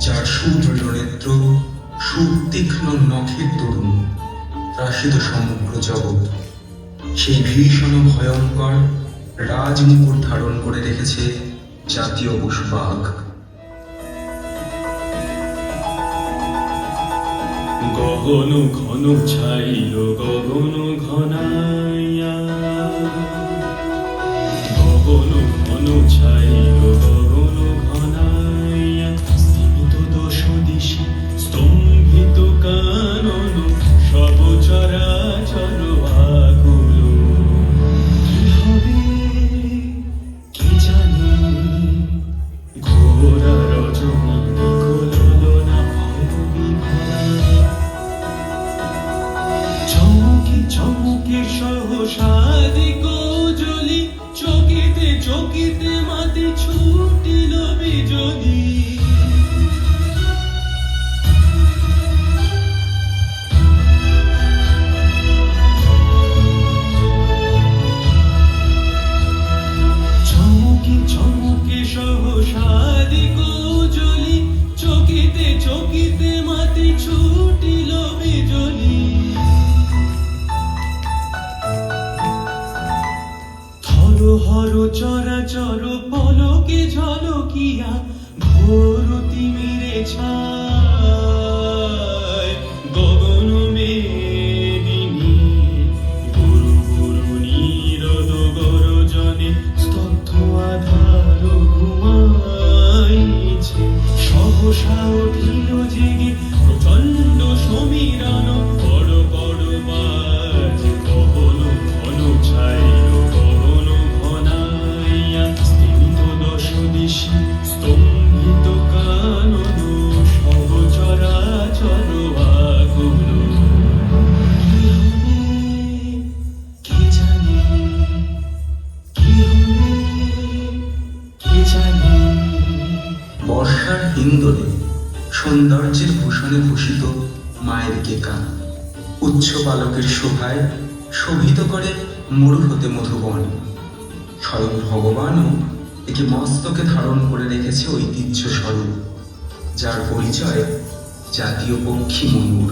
যার সুদৃঢ় নেত্র, সুতীক্ষ্ণ নখের তরুণ ত্রাসিত সমগ্র জগৎ, সেই ভীষণ ভয়ঙ্কর রাজমুকুট ধারণ করে রেখেছে জাতীয় পশু বাঘ। গগন ঘন ছাইল গগন ঘনাইয়া, গগন ঘন ছাইল গগন ঘনাইয়া, স্থিমিত দশ দিশে স্তম্ভিত কানন, সব চরাচর আকুল। কি হবে কে জানে, ঘোরা রজনী নিকলনা ভয় বিভরা। চমকে চমকে সহসাদি গোজলি, চকিতে চকিতে মাতি ছুটিল বিজলি। চমকে চমকে সহসাদি গোজলি, চকিতে চকিতে মাতি ছুটিল বিজলি। হর চরাচর পলকে ঝলকিয়া, ঘোর তিমিরে ছায় গগন মেদিনী। গুরু গুরু নীরদ গরজনে স্তব্ধ আধার ঘুমাইছে। সহসা উঠিল জেগে প্রচণ্ড সমীরণ, বড় বড় বাজ গগন ঘন ছাইল গগন ঘনাইয়া, স্থিমিত দশ দিশে স্তম্ভিত কানন, সব চরাচর আকুল। কি হবে কে জানে, কি হবে কে জানে। বর্ষার হিন্দোলে সৌন্দর্যের ভূষণে ভূষিত মায়ের কেকা, উচ্চ পালকের শোভায় শোভিত করে মরু হতে মধুবন। স্বয়ং ভগবানও একে মস্তকে ধারণ করে রেখেছে ঐতিহ্য স্বরূপ, যার পরিচয় জাতীয় পক্ষী ময়ূর।